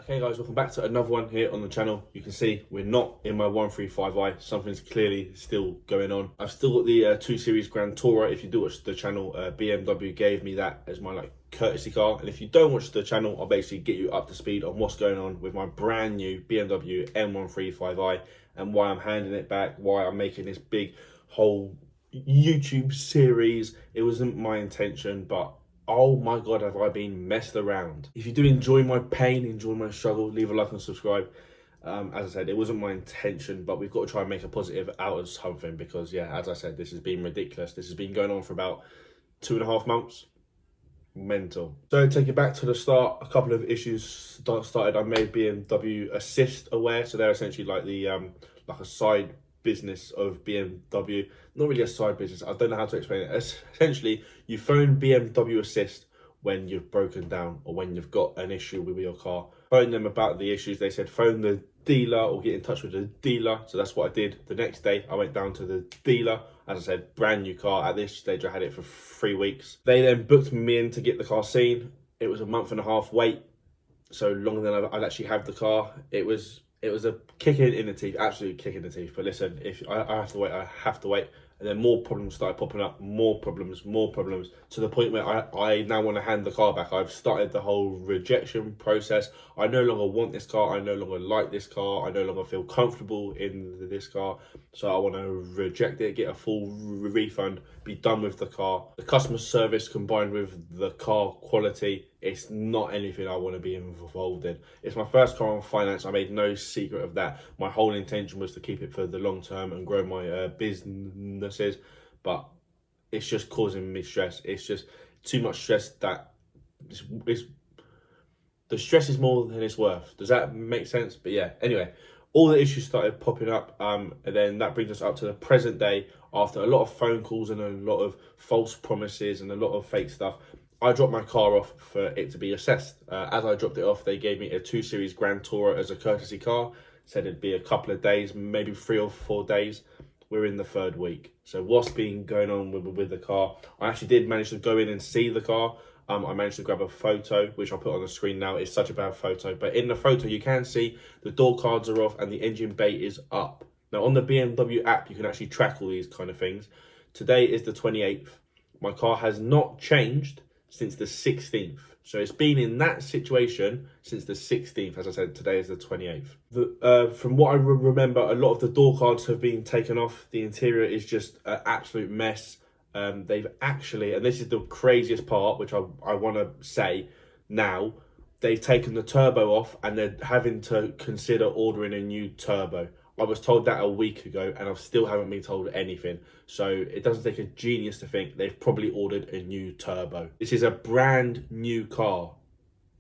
Okay guys, welcome back to another one here on the channel. You can see we're not in my 135i, something's clearly still going on. I've still got the 2 Series Grand Tourer. If you do watch the channel, BMW gave me that as my courtesy car. And if you don't watch the channel, I'll basically get you up to speed on what's going on with my brand new BMW M135i and why I'm handing it back, why I'm making this big whole YouTube series. It wasn't my intention, but oh my God, have I been messed around. If you do enjoy my pain, enjoy my struggle, leave a like and subscribe. As I said, it wasn't my intention, but we've got to try and make a positive out of something because, yeah, as I said, this has been ridiculous. This has been going on for about 2.5 months. Mental. So take it back to the start, a couple of issues started. I made BMW Assist aware. So they're essentially like the like a side business of BMW. Not really a side business, I don't know how to explain it. Essentially, you phone BMW Assist when you've broken down or when you've got an issue with your car. Phone them about the issues. They said phone the dealer or get in touch with the dealer. So that's what I did. The next day I went down to the dealer. As I said, brand new car. At this stage I had it for 3 weeks. They then booked me in to get the car seen. It was a 1.5 month wait, so longer than I'd actually have the car. It was a kick in the teeth, absolute kick in the teeth. But listen, if I have to wait, I have to wait. And then more problems started popping up, more problems, to the point where I now want to hand the car back. I've started the whole rejection process. I no longer want this car. I no longer like this car. I no longer feel comfortable in this car. So I want to reject it, get a full refund, be done with the car. The customer service combined with the car quality, it's not anything I want to be involved in. It's my first car on finance. I made no secret of that. My whole intention was to keep it for the long term and grow my businesses, but it's just causing me stress. It's just too much stress that the stress is more than it's worth. Does that make sense? But yeah, anyway, all the issues started popping up, and then that brings us up to the present day. After a lot of phone calls and a lot of false promises and a lot of fake stuff, I dropped my car off for it to be assessed. As I dropped it off, they gave me a 2 Series Grand Tourer as a courtesy car. Said it'd be a couple of days, maybe 3 or 4 days. We're in the 3rd week. So what's been going on with the car? I actually did manage to go in and see the car. I managed to grab a photo, which I'll put on the screen now. It's such a bad photo, but in the photo you can see the door cards are off and the engine bay is up. Now on the BMW app, you can actually track all these kind of things. Today is the 28th. My car has not changed since the 16th. So it's been in that situation since the 16th. As I said, today is the 28th. From what I remember, a lot of the door cards have been taken off. The interior is just an absolute mess. They've actually, and this is the craziest part, which I want to say now, they've taken the turbo off and they're having to consider ordering a new turbo. I was told that a week ago and I still haven't been told anything. So it doesn't take a genius to think they've probably ordered a new turbo. This is a brand new car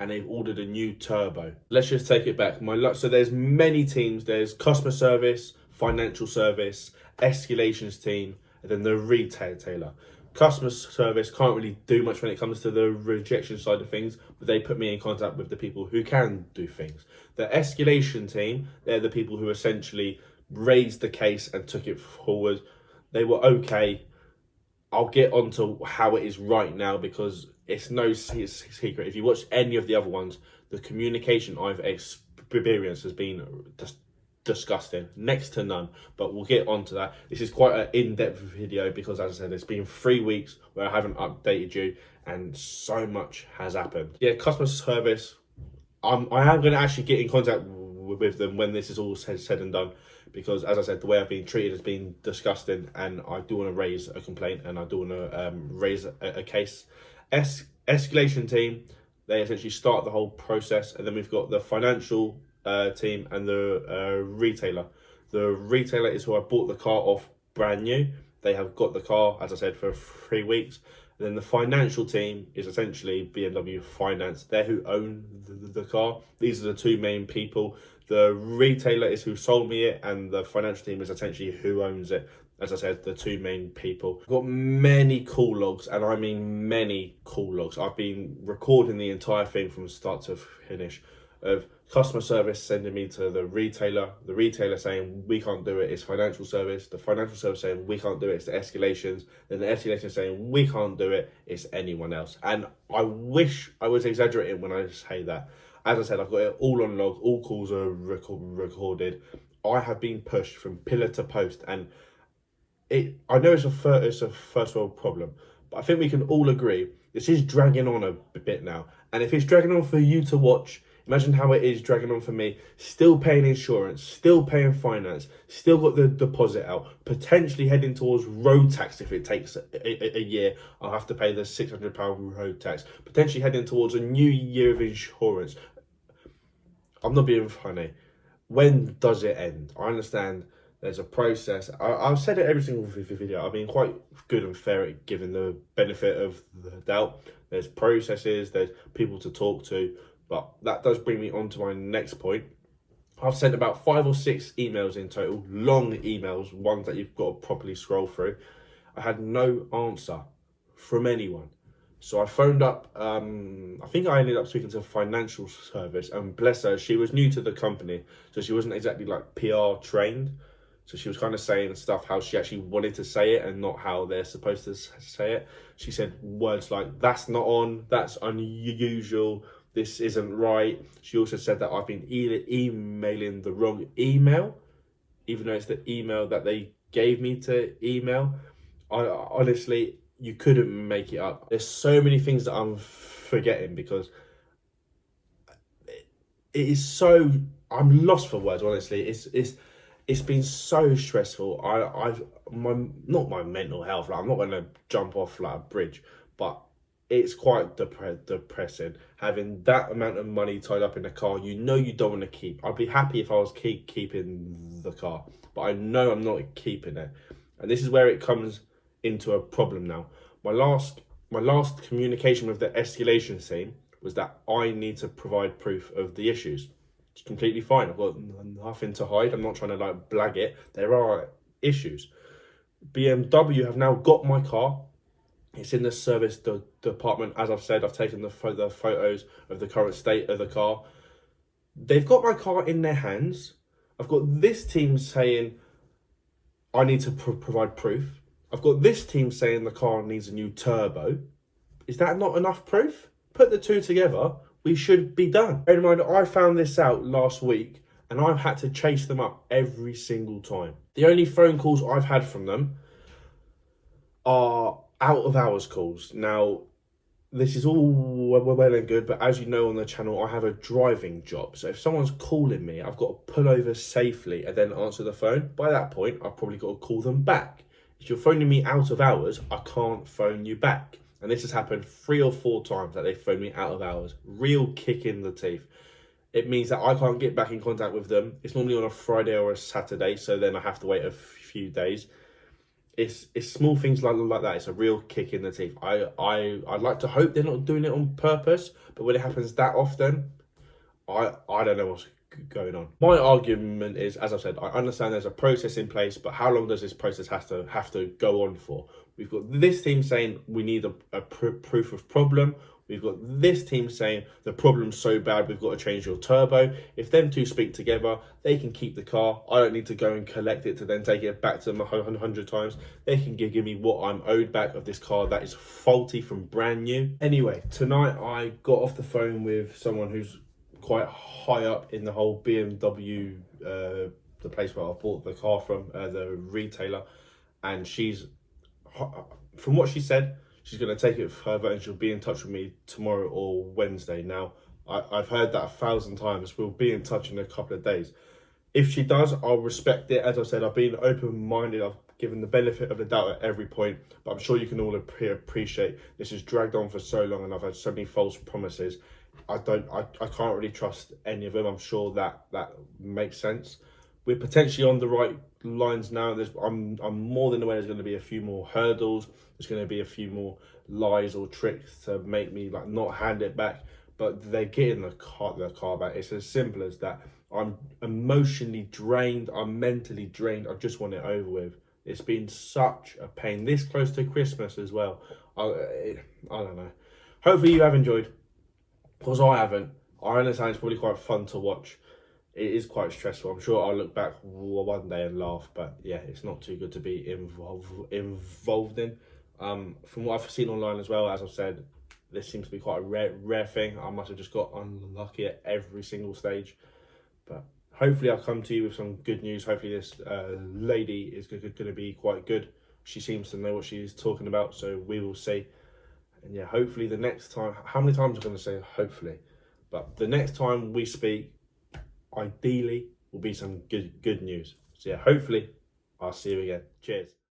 and they've ordered a new turbo. Let's just take it back. So there's many teams. There's customer service, financial service, escalations team, and then the retailer. Customer service can't really do much when it comes to the rejection side of things, but they put me in contact with the people who can do things. The escalation team, they're the people who essentially raised the case and took it forward. They were okay. I'll get onto how it is right now because it's no secret. If you watch any of the other ones, the communication I've experienced has been just disgusting, next to none, but we'll get onto that. This is quite an in-depth video because, as I said, it's been 3 weeks where I haven't updated you and so much has happened. Yeah, customer service, I am going to actually get in contact with them when this is all said and done because, as I said, the way I've been treated has been disgusting and I do want to raise a complaint and I do want to raise a case. Escalation team, they essentially start the whole process, and then we've got the financial team and the retailer. The retailer is who I bought the car off brand new. They have got the car, as I said, for 3 weeks. And then the financial team is essentially BMW Finance. They're who own the car. These are the 2 main people. The retailer is who sold me it, and the financial team is essentially who owns it. As I said, the 2 main people. I've got many call logs, and I mean many call logs. I've been recording the entire thing from start to finish of customer service sending me to the retailer saying we can't do it, it's financial service, the financial service saying we can't do it, it's the escalations, then the escalations saying we can't do it, it's anyone else. And I wish I was exaggerating when I say that. As I said, I've got it all on log. All calls are recorded. I have been pushed from pillar to post, and I know it's a first world problem, but I think we can all agree this is dragging on a bit now. And if it's dragging on for you to watch, imagine how it is dragging on for me. Still paying insurance, still paying finance, still got the deposit out, potentially heading towards road tax if it takes a year. I'll have to pay the £600 road tax. Potentially heading towards a new year of insurance. I'm not being funny. When does it end? I understand there's a process. I've said it every single video. I've been quite good and fair at giving the benefit of the doubt. There's processes, there's people to talk to, but that does bring me on to my next point. I've sent about 5 or 6 emails in total, long emails, ones that you've got to properly scroll through. I had no answer from anyone. So I phoned up, I think I ended up speaking to a financial service, and bless her, she was new to the company, so she wasn't exactly like PR trained. So she was kind of saying stuff how she actually wanted to say it and not how they're supposed to say it. She said words like, that's not on, that's unusual, this isn't right. She also said that I've been emailing the wrong email, even though it's the email that they gave me to email. Honestly, you couldn't make it up. There's so many things that I'm forgetting because it is so, I'm lost for words, honestly. It's been so stressful. Not my mental health. Like, I'm not going to jump off like a bridge, but it's quite depressing having that amount of money tied up in a car. You know you don't want to keep. I'd be happy if I was keeping the car, but I know I'm not keeping it, and this is where it comes into a problem now. My last communication with the escalation team was that I need to provide proof of the issues. It's completely fine. I've got nothing to hide. I'm not trying to like blag it. There are issues. BMW have now got my car. It's in the service department. As I've said, I've taken the photos of the current state of the car. They've got my car in their hands. I've got this team saying I need to provide proof. I've got this team saying the car needs a new turbo. Is that not enough proof? Put the two together, we should be done. Bear in mind, I found this out last week and I've had to chase them up every single time. The only phone calls I've had from them are out of hours calls. Now, this is all well and good, but as you know on the channel, I have a driving job. So if someone's calling me, I've got to pull over safely and then answer the phone. By that point, I've probably got to call them back. If you're phoning me out of hours, I can't phone you back. And this has happened 3 or 4 times that they phoned me out of hours. Real kick in the teeth. It means that I can't get back in contact with them. It's normally on a Friday or a Saturday, so then I have to wait a few days. It's small things like that. It's a real kick in the teeth. I'd like to hope they're not doing it on purpose, but when it happens that often, I don't know what's going on. My argument is, as I've said, I understand there's a process in place, but how long does this process have to go on for? We've got this team saying we need a proof of problem. We've got this team saying the problem's so bad we've got to change your turbo. If them two speak together, they can keep the car. I don't need to go and collect it to then take it back to them 100 times. They can give me what I'm owed back of this car that is faulty from brand new. Anyway, tonight I got off the phone with someone who's quite high up in the whole BMW, the place where I bought the car from, the retailer, and she's, from what she said, she's going to take it further and she'll be in touch with me tomorrow or Wednesday. Now, I've heard that 1,000 times. We'll be in touch in a couple of days. If she does, I'll respect it. As I said, I've been open-minded. I've given the benefit of the doubt at every point. But I'm sure you can all appreciate this has dragged on for so long and I've had so many false promises. I can't really trust any of them. I'm sure that makes sense. We're potentially on the right lines now. I'm more than aware there's going to be a few more hurdles. There's going to be a few more lies or tricks to make me like not hand it back. But they're getting the car back. It's as simple as that. I'm emotionally drained. I'm mentally drained. I just want it over with. It's been such a pain. This close to Christmas as well. I don't know. Hopefully you have enjoyed. Because I haven't. I understand it's probably quite fun to watch. It is quite stressful. I'm sure I'll look back one day and laugh, but yeah, it's not too good to be involved in. From what I've seen online as well, as I've said, this seems to be quite a rare thing. I must have just got unlucky at every single stage. But hopefully I'll come to you with some good news. Hopefully this lady is going to be quite good. She seems to know what she's talking about, so we will see. And yeah, hopefully the next time, how many times am I going to say hopefully? But the next time we speak, ideally, will be some good news. So yeah, hopefully I'll see you again. Cheers.